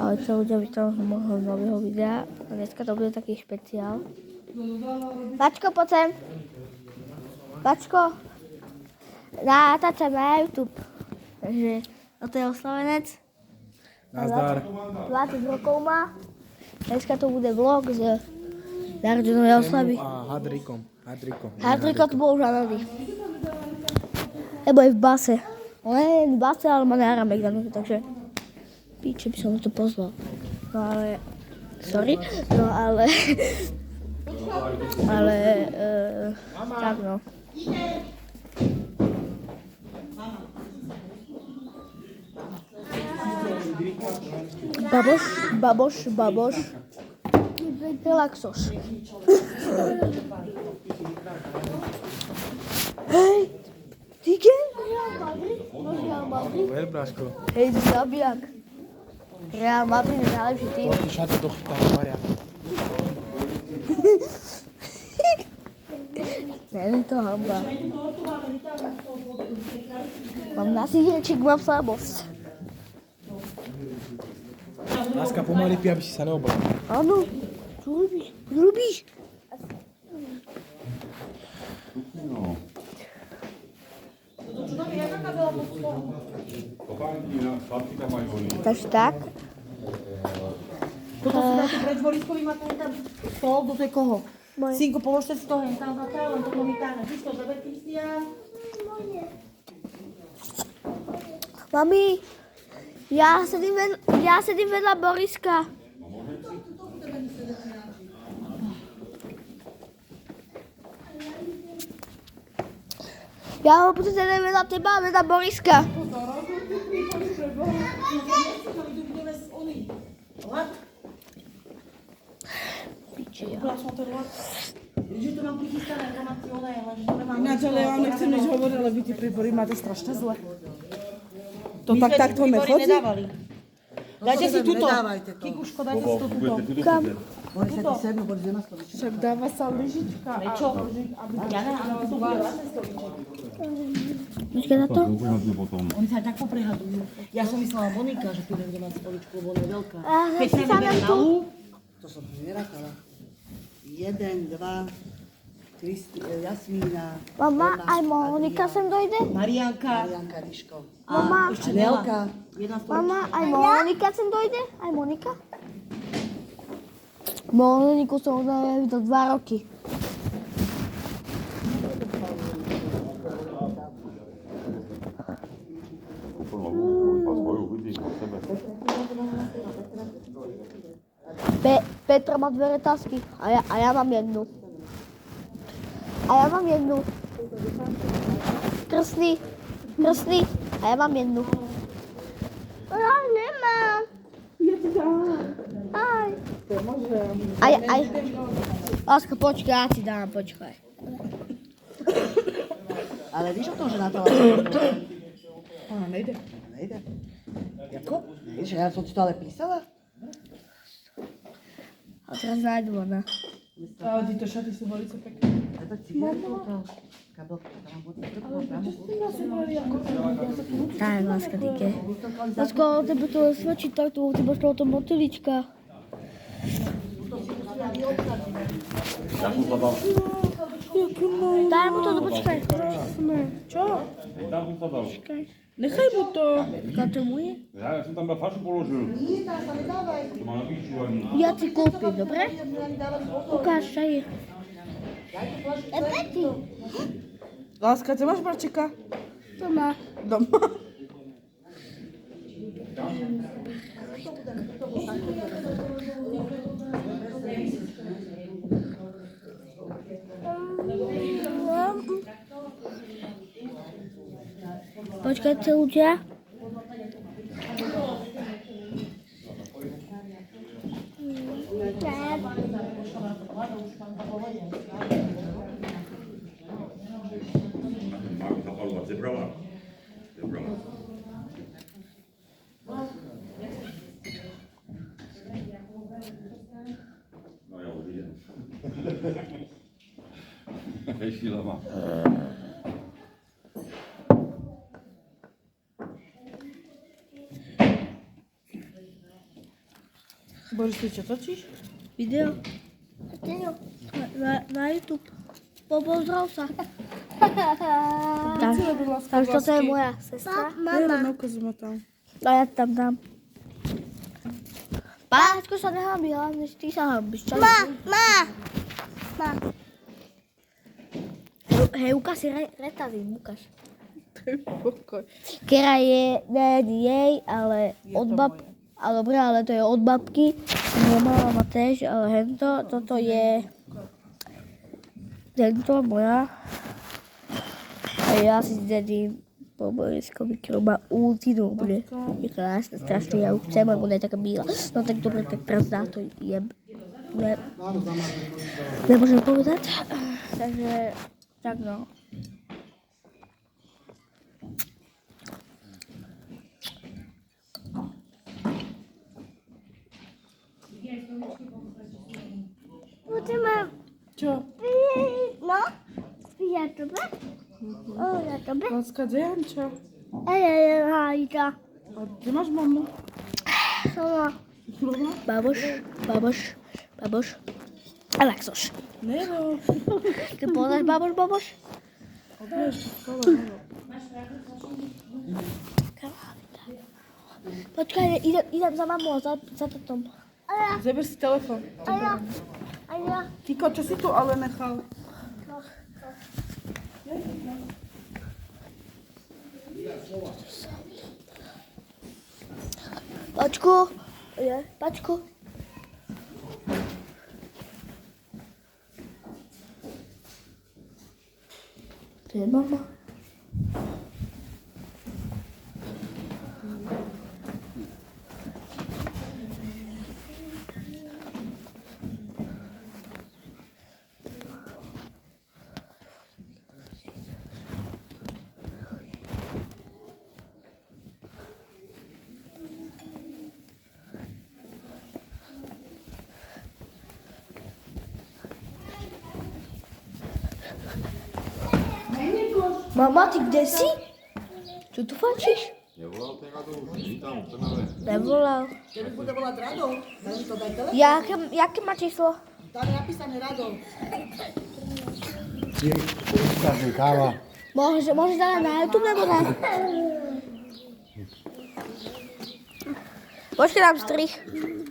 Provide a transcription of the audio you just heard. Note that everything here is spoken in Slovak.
Ahojte ľudia, vítam z môjho nového videa. Dneska to bude taký špeciál. Pačko, poď sem. Pačko. Natáčam na YouTube. Takže toto je oslavenec. Nazdar. 20 rokov má. Dneska to bude vlog z narodenovej oslavy. A Hadrikom. Hadriko to bol už analý. Lebo je v base. On je v base, ale má náramek na nohu, takže píče by som to pozval. No ale, sorry, no ale, tak no. Baboš. Relaxoš. Hej, ty gen? Real Madrid? Ver, Braško. Hej, zabijak. Real Madrid je najlepší tým. Ty šate do chytá, Maria. Není to hamba. Mám nasýdečík, mám slabosť. Láska, pomaly pí, aby si sa neobral. Áno, čo robíš? Takže tak. Toto si dáte predvoliskový, máte tam stôl, do tej koho? Synko, položte si to hen tam za len toto mi táhne. Ty si to zaber, Kristián. Mami, ja sedím vedľa Boriska. Ja ho potom sedím vedľa teba, vedľa Boriska. Že to mám prichystané informácie o ale že to nemám... Ináč, ale ja vám nechcem nič hovoriť, ale vy tie príbory máte strašne zle. To My tak sme takto príbory nechodí? nedávali. Dajte si tuto. Nedávajte to. Kikuško, dajte si to tuto. Kam? Však dáva sa lyžička. Prečo? Ja ne, ale to bude vlastne stoliček. Počkaj na to. Oni sa tak poprehadujú. Ja som myslela Monika, že tu bude mať stoličku, lebo ona je veľká. Ja Keď sa si nebere sadám na tu. lúk, To som nerátala. 1, 2, Jasmína, Mama, aj Monika sem dojde? Marianka Marianka, Ríško. Mama, a ešte Nelka. Jedna stolička. mama, aj Monika sem dojde? Aj Monika? Moniku som už videl 2 roky. Petra má 2 retázky a ja mám jednu. Krstný. A ja mám jednu. Ja nemám. Aj. Aj. Láska, počkaj, ja ti dám, počkaj. Ale víš o tom, že Natála... Ona nejde. Nejde. Jako? Víš, ja som ti to ale písala? A teraz nájdu ona. Ale títo šaty sú velice pekné. A tak si to kabelka, tam bude. To má právo. Tak, láska, týke. Lásko, tebe to svedčí takto, ty máš toho motýlička. Daj mu to, počkaj. Čo? Počkaj. Nechaj mu to. Kato mu je? Ja som tam na fašu položil. To má na píču ani. Ja ti kúpim, dobre? Ukáž, čo je. Peti. Láska, ty máš barčeka? To má. Doma. Počkajte ľudia. Máko zapalovať, zebrala. No ja už idem. Rešila ma. Boris, ty čo točíš? Video. Na YouTube. Pozdrav sa. Takže toto je moja sestra. Mama. Neukazuj ma tam. A ja tam dám. Páčko sa nehambí, hlavne ty sa hambíš. Hej, ukáž si retazín, ukáž. Pokoj. Kera je, nie jej, ale od bab... A dobre, ale to je od babky. Moja mama má tež, ale hento, toto je... Tento moja. A ja si zdedím po Boriskovi, ktorú má ultinu úplne. Je krásne, strašne, ja už chcem, lebo ona je taká bíla. No tak dobre, tak teraz dá to jem. Nemôžem povedať. Takže, tak no. Budeme... Čo? No? Ja tebe? Ja tebe? Láska, kde Janča? Hajda. A kde máš mamu? Sama. Doma? Baboš. Alexoš. Nero. Ty poznáš baboš? Odvieš, škola, Nero. Počkaj, idem za mamou, za tatom. Zeber si telefon. A ja. Tiko, čo si tu ale nechal? Pačku. To je mama. Mama, ty kde si? Čo tu fačíš? Nevolal ten Rado už? Není tam v Trnave? Nevolal. Kedy bude volať Rado? Daj mi to, daj telefon. Jaké má číslo? Tam je napísané Rado. Ukážem káva. Môžeš dať na YouTube nebo ne? Počkej, dám strich.